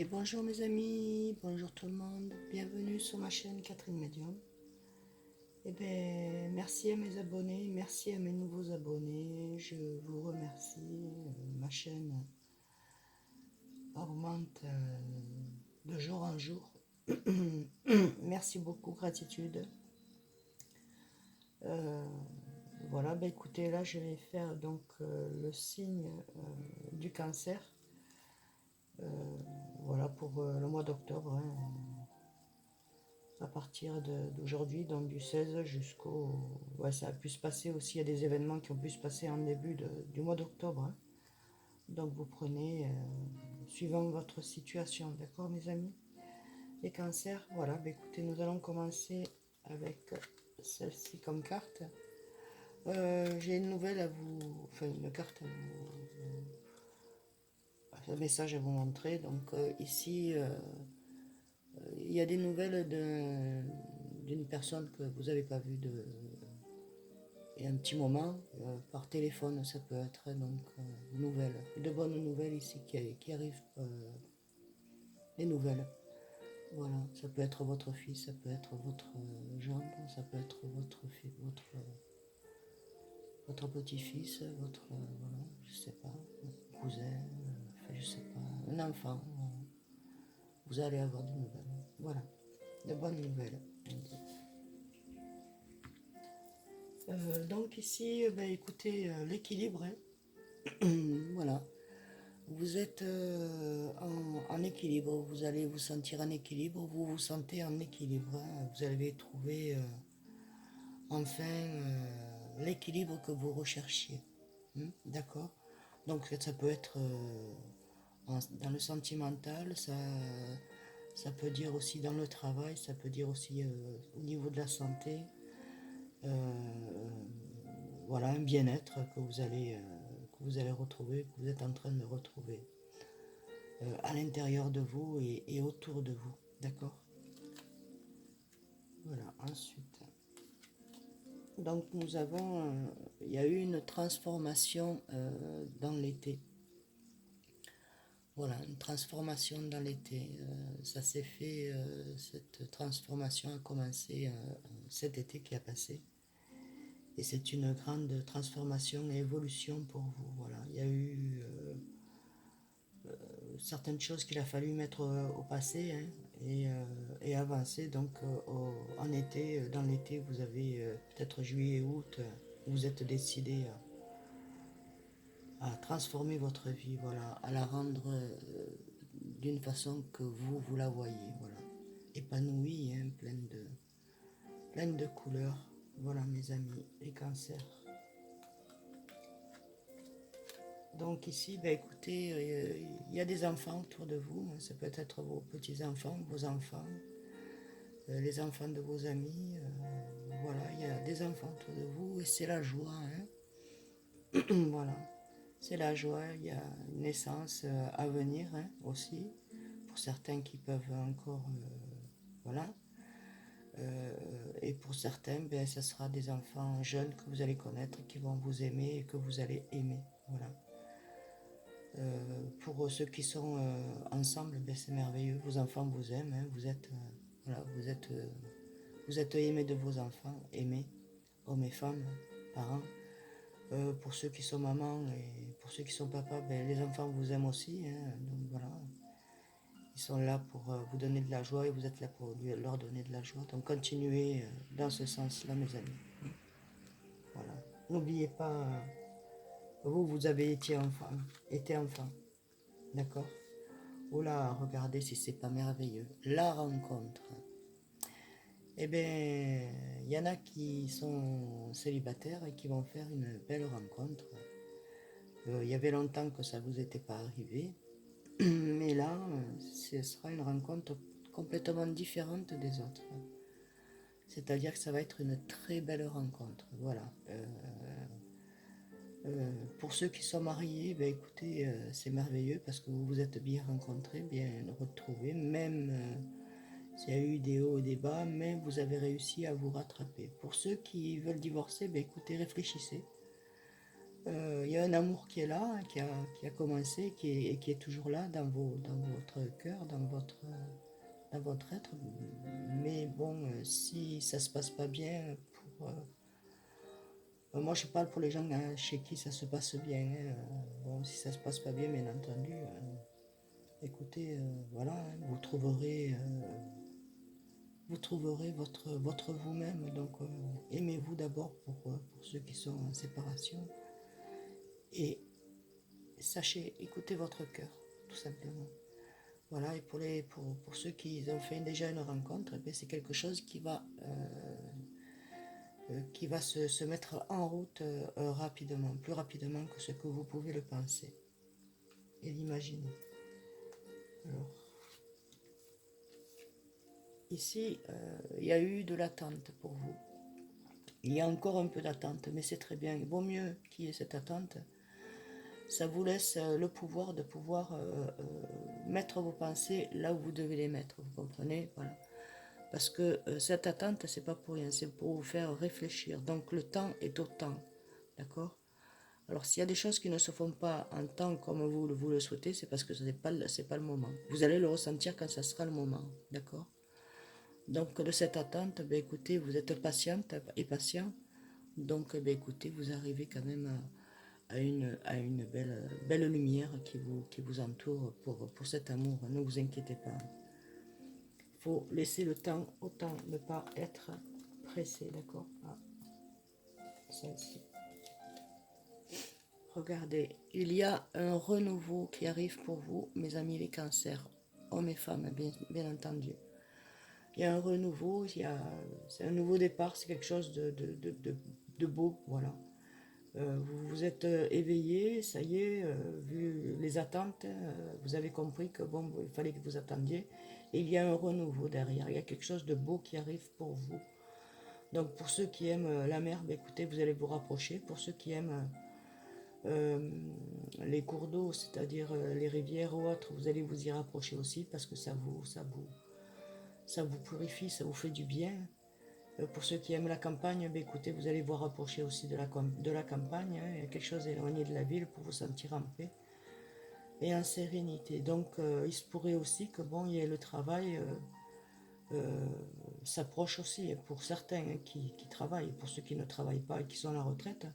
Et bonjour mes amis, bonjour tout le monde, bienvenue sur ma chaîne Catherine Medium. Et bien, merci à mes abonnés, merci à mes nouveaux abonnés, je vous remercie. Ma chaîne augmente de jour en jour. Merci beaucoup, gratitude. Voilà, ben écoutez, là je vais faire donc le signe du cancer. Voilà pour le mois d'octobre, hein, à partir d'aujourd'hui, donc du 16 jusqu'au... Ouais, ça a pu se passer aussi, il y a des événements qui ont pu se passer en début du mois d'octobre, hein. Donc vous prenez, suivant votre situation, d'accord mes amis? Les cancers, voilà, bah, écoutez, nous allons commencer avec celle-ci comme carte. J'ai une nouvelle à vous... Enfin, une carte à vous... Un message à vous montrer. Donc ici... il y a des nouvelles d'une personne que vous n'avez pas vue et un petit moment, par téléphone, ça peut être donc nouvelles, de bonnes nouvelles ici qui arrivent, les nouvelles. Voilà, ça peut être votre fils, ça peut être votre gendre, ça peut être votre petit-fils, votre, voilà, je sais pas, cousin, enfin, je sais pas, un enfant. Vous allez avoir des nouvelles. Voilà, de bonnes nouvelles. Donc ici, ben, écoutez, l'équilibre, hein. Voilà. Vous êtes en équilibre, vous allez vous sentir en équilibre, vous vous sentez en équilibre, hein. Vous allez trouver enfin l'équilibre que vous recherchiez. D'accord? Donc ça peut être dans le sentimental, ça peut dire aussi dans le travail, ça peut dire aussi au niveau de la santé. Voilà, un bien-être que vous allez retrouver, que vous êtes en train de retrouver à l'intérieur de vous et autour de vous. D'accord? Voilà, ensuite. Donc nous avons, il y a eu une transformation dans l'été. Voilà, une transformation dans l'été. Ça s'est fait, cette transformation a commencé cet été qui a passé. Et c'est une grande transformation et évolution pour vous. Voilà, il y a eu certaines choses qu'il a fallu mettre au passé, hein, et avancer. Donc en été, dans l'été, vous avez peut-être juillet, août, vous êtes décidé à transformer votre vie, voilà, à la rendre d'une façon que vous la voyez, voilà, épanouie, hein, pleine de couleurs. Voilà mes amis, les cancers. Donc ici, ben écoutez, il y a des enfants autour de vous, hein. Ça peut être vos petits-enfants, vos enfants, les enfants de vos amis. Voilà, il y a des enfants autour de vous et c'est la joie, hein. Voilà, c'est la joie. Il y a une naissance à venir, hein, aussi, pour certains qui peuvent encore, voilà. Et pour certains, ben, ce sera des enfants jeunes que vous allez connaître, qui vont vous aimer et que vous allez aimer. Voilà. Pour ceux qui sont ensemble, ben, c'est merveilleux. Vos enfants vous aiment, hein. Voilà, vous êtes aimés de vos enfants, aimés, hommes et femmes, parents. Pour ceux qui sont mamans et pour ceux qui sont papas, ben, les enfants vous aiment aussi, hein. Donc voilà, ils sont là pour vous donner de la joie et vous êtes là pour leur donner de la joie. Donc continuez dans ce sens-là, mes amis. Voilà. N'oubliez pas, vous avez été enfant, d'accord? Oh là, regardez si c'est pas merveilleux. La rencontre. Eh bien, il y en a qui sont célibataires et qui vont faire une belle rencontre. Il y avait longtemps que ça vous était pas arrivé. Mais là, ce sera une rencontre complètement différente des autres. C'est-à-dire que ça va être une très belle rencontre. Voilà. Pour ceux qui sont mariés, ben écoutez, c'est merveilleux parce que vous vous êtes bien rencontrés, bien retrouvés, même s'il y a eu des hauts et des bas, mais vous avez réussi à vous rattraper. Pour ceux qui veulent divorcer, ben écoutez, réfléchissez. Il y a un amour qui est là, hein, qui a commencé, et qui est toujours là dans votre cœur, dans votre être. Mais bon, si ça se passe pas bien, moi je parle pour les gens chez qui ça se passe bien, hein. Bon, si ça se passe pas bien, bien entendu, écoutez, voilà, hein, vous trouverez votre vous-même. Donc, aimez-vous d'abord pour ceux qui sont en séparation. Et sachez, écoutez votre cœur, tout simplement. Voilà, et pour ceux qui ont fait déjà une rencontre, eh c'est quelque chose qui va se mettre en route rapidement, plus rapidement que ce que vous pouvez le penser et l'imaginer. Alors, ici, il y a eu de l'attente pour vous. Il y a encore un peu d'attente, mais c'est très bien. Il vaut mieux qu'il y ait cette attente. Ça vous laisse le pouvoir de pouvoir mettre vos pensées là où vous devez les mettre. Vous comprenez? Voilà. Parce que cette attente, c'est pas pour rien, c'est pour vous faire réfléchir. Donc le temps est au temps. D'accord? Alors s'il y a des choses qui ne se font pas en temps comme vous le souhaitez, c'est parce que ce n'est pas, c'est pas le moment. Vous allez le ressentir quand ça sera le moment. D'accord? Donc de cette attente, ben, écoutez, vous êtes patiente et patient. Donc ben, écoutez, vous arrivez quand même à une belle lumière qui vous entoure pour cet amour. Ne vous inquiétez pas. Il faut laisser le temps au temps, ne pas être pressé, d'accord? Ah, celle-ci. Regardez, il y a un renouveau qui arrive pour vous, mes amis les cancers, hommes et femmes, bien entendu. Il y a un renouveau, c'est un nouveau départ, c'est quelque chose de beau, voilà. Vous vous êtes éveillé, ça y est, vu les attentes, vous avez compris que bon, il fallait que vous attendiez. Et il y a un renouveau derrière, il y a quelque chose de beau qui arrive pour vous. Donc pour ceux qui aiment la mer, ben, écoutez, vous allez vous rapprocher. Pour ceux qui aiment les cours d'eau, c'est-à-dire les rivières ou autres, vous allez vous y rapprocher aussi parce que ça vous purifie, ça vous fait du bien. Pour ceux qui aiment la campagne, ben écoutez, vous allez vous rapprocher aussi de la campagne, hein. Il y a quelque chose éloigné de la ville pour vous sentir en paix et en sérénité. Donc, il se pourrait aussi que bon, il y ait le travail euh, s'approche aussi pour certains hein, qui travaillent, pour ceux qui ne travaillent pas et qui sont à la retraite.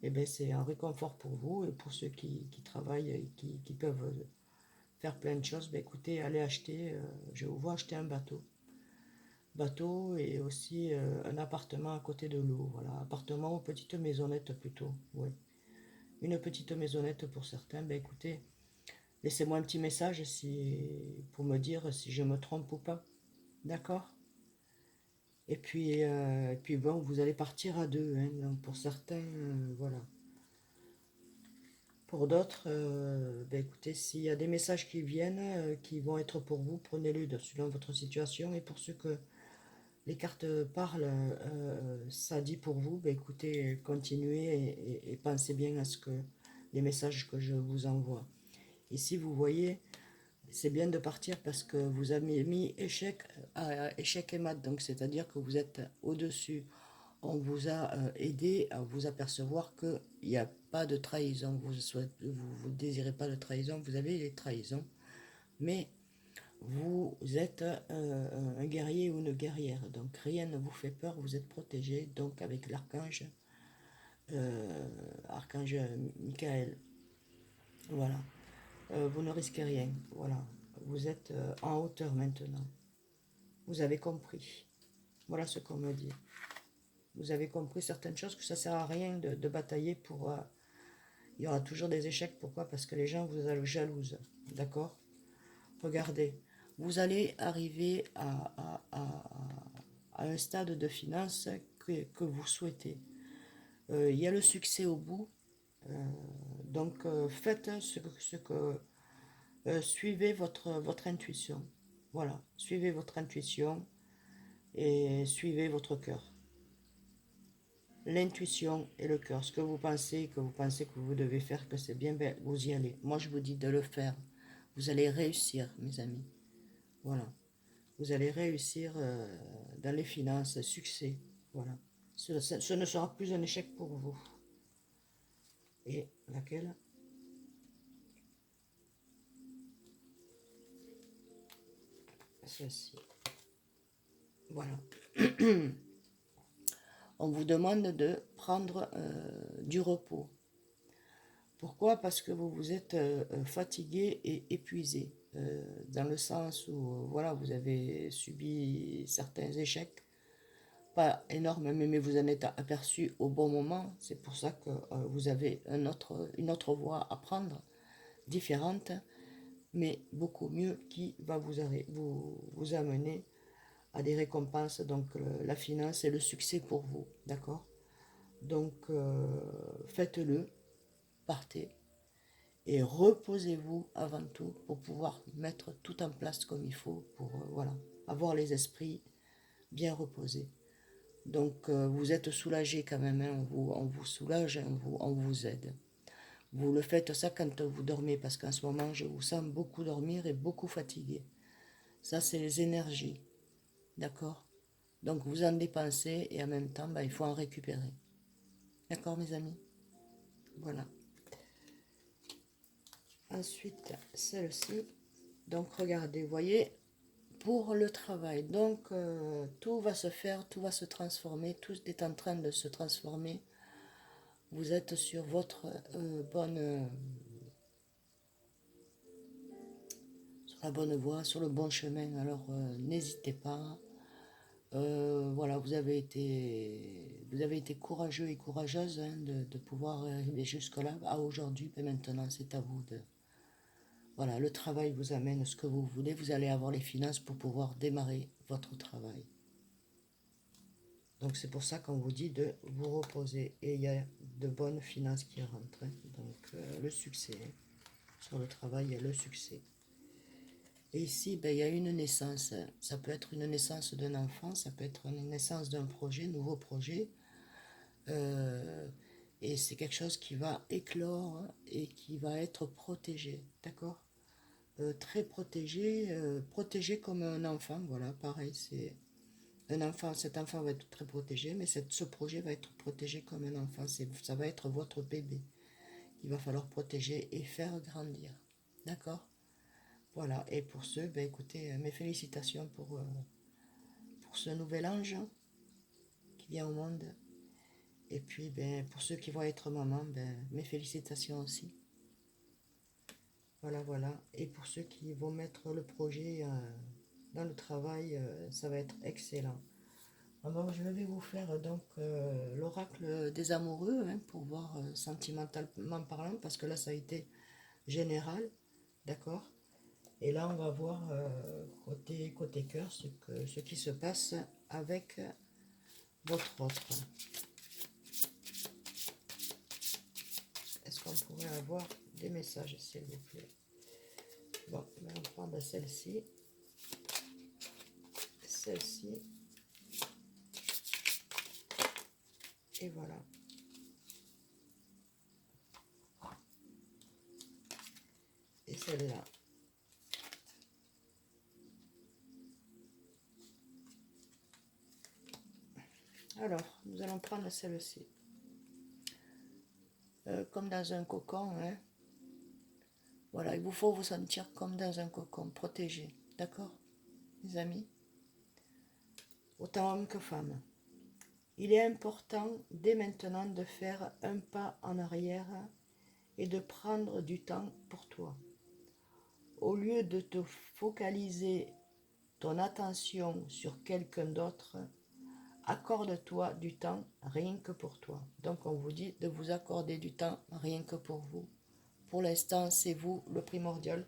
Et ben c'est un réconfort pour vous et pour ceux qui travaillent et qui peuvent faire plein de choses. Ben écoutez, allez acheter, je vous vois acheter un bateau et aussi un appartement à côté de l'eau. Voilà, appartement ou petite maisonnette plutôt. Oui. Une petite maisonnette pour certains. Ben écoutez, laissez-moi un petit message pour me dire si je me trompe ou pas. D'accord? Et puis bon, vous allez partir à deux. Hein, donc pour certains, voilà. Pour d'autres, ben écoutez, s'il y a des messages qui viennent, qui vont être pour vous, prenez-les selon votre situation. Et pour ceux que les cartes parlent, ça dit pour vous, ben écoutez, continuez et pensez bien à ce que les messages que je vous envoie. Ici, vous voyez, c'est bien de partir parce que vous avez mis échec à échec et mat, donc c'est-à-dire que vous êtes au-dessus. On vous a aidé à vous apercevoir qu'il n'y a pas de trahison. Vous désirez pas de trahison, vous avez les trahisons, mais vous êtes un guerrier ou une guerrière, donc rien ne vous fait peur, vous êtes protégé, donc avec archange Michael, voilà. Vous ne risquez rien, voilà. Vous êtes en hauteur maintenant. Vous avez compris. Voilà ce qu'on me dit. Vous avez compris certaines choses, que ça sert à rien de batailler pour... il y aura toujours des échecs. Pourquoi? Parce que les gens vous jalousent. D'accord? Regardez. Vous allez arriver à un stade de finance que vous souhaitez. Il y a le succès au bout. Donc, faites ce que suivez votre intuition. Voilà. Suivez votre intuition et suivez votre cœur. L'intuition et le cœur, ce que vous pensez que vous devez faire, que c'est bien, ben, vous y allez. Moi, je vous dis de le faire. Vous allez réussir, mes amis. Voilà. Vous allez réussir dans les finances, succès. Voilà. Ce ne sera plus un échec pour vous. Et laquelle? Celle-ci. Voilà. On vous demande de prendre du repos. Pourquoi? Parce que vous vous êtes fatigué et épuisé. Dans le sens où voilà, vous avez subi certains échecs. Pas énormes, mais vous en êtes aperçu au bon moment. C'est pour ça que vous avez une autre voie à prendre, différente, mais beaucoup mieux, qui va vous amener à des récompenses, donc la finance et le succès pour vous, d'accord? Donc faites-le, partez et reposez-vous avant tout pour pouvoir mettre tout en place comme il faut pour voilà, avoir les esprits bien reposés. Donc vous êtes soulagé quand même, hein, on vous soulage, hein, on vous aide. Vous le faites ça quand vous dormez, parce qu'en ce moment je vous sens beaucoup dormir et beaucoup fatigué. Ça c'est les énergies, d'accord? Donc vous en dépensez et en même temps il faut en récupérer. D'accord mes amis? Voilà. Ensuite celle-ci. Donc regardez, vous voyez, pour le travail. Donc tout va se faire, tout va se transformer, tout est en train de se transformer. Vous êtes sur votre sur la bonne voie, sur le bon chemin. Alors n'hésitez pas. Voilà, vous avez été courageux et courageuse, hein, de pouvoir arriver jusque-là, à aujourd'hui. Et maintenant, c'est à vous de. Voilà, le travail vous amène ce que vous voulez. Vous allez avoir les finances pour pouvoir démarrer votre travail. Donc c'est pour ça qu'on vous dit de vous reposer. Et il y a de bonnes finances qui rentrent, hein. Donc le succès, hein. Sur le travail, il y a le succès. Et ici, ben, il y a une naissance. Ça peut être une naissance d'un enfant, ça peut être une naissance d'un projet, nouveau projet. Euh, et c'est quelque chose qui va éclore et qui va être protégé. D'accord? Très protégé, protégé comme un enfant. Voilà, pareil, c'est un enfant. Cet enfant va être très protégé, mais ce projet va être protégé comme un enfant. Ça va être votre bébé qu'il va falloir protéger et faire grandir. D'accord? Voilà, et pour ceux, ben, écoutez, mes félicitations pour ce nouvel ange qui vient au monde. Et puis, ben, pour ceux qui vont être mamans, ben, mes félicitations aussi. Voilà, voilà. Et pour ceux qui vont mettre le projet dans le travail, ça va être excellent. Alors, je vais vous faire donc l'oracle des amoureux, hein, pour voir sentimentalement parlant, parce que là, ça a été général, d'accord? Et là, on va voir côté cœur ce qui se passe avec votre autre. Est-ce qu'on pourrait avoir des messages, s'il vous plaît? Bon, on va prendre celle-ci, celle-ci, et voilà. Et celle-là. Alors, nous allons prendre celle-ci. Comme dans un cocon, hein. Voilà, il vous faut vous sentir comme dans un cocon, protégé. D'accord, les amis? Autant homme que femme. Il est important dès maintenant de faire un pas en arrière et de prendre du temps pour toi. Au lieu de te focaliser ton attention sur quelqu'un d'autre, accorde-toi du temps rien que pour toi. Donc on vous dit de vous accorder du temps rien que pour vous. Pour l'instant, c'est vous le primordial.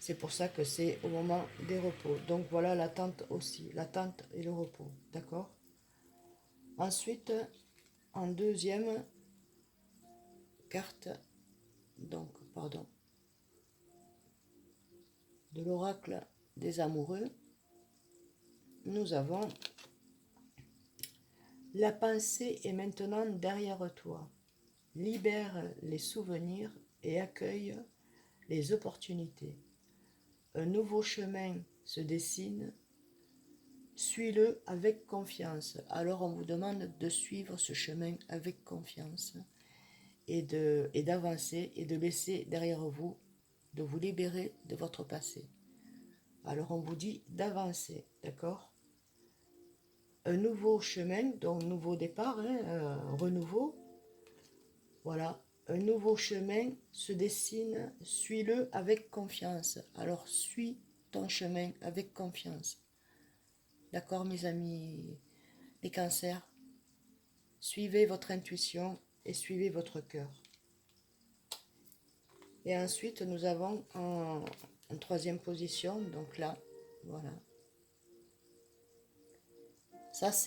C'est pour ça que c'est au moment des repos. Donc voilà l'attente aussi, l'attente et le repos. D'accord? Ensuite, en deuxième carte, donc, pardon, de l'oracle des amoureux, nous avons: la pensée est maintenant derrière toi. Libère les souvenirs et accueille les opportunités. Un nouveau chemin se dessine. Suis-le avec confiance. Alors on vous demande de suivre ce chemin avec confiance et d'avancer et de laisser derrière vous, de vous libérer de votre passé. Alors on vous dit d'avancer, d'accord? Un nouveau chemin, donc nouveau départ, hein, renouveau. Voilà, un nouveau chemin se dessine, suis-le avec confiance. Alors suis ton chemin avec confiance. D'accord, mes amis, les cancers? Suivez votre intuition et suivez votre cœur. Et ensuite, nous avons en troisième position, donc là, voilà. Ça, c'est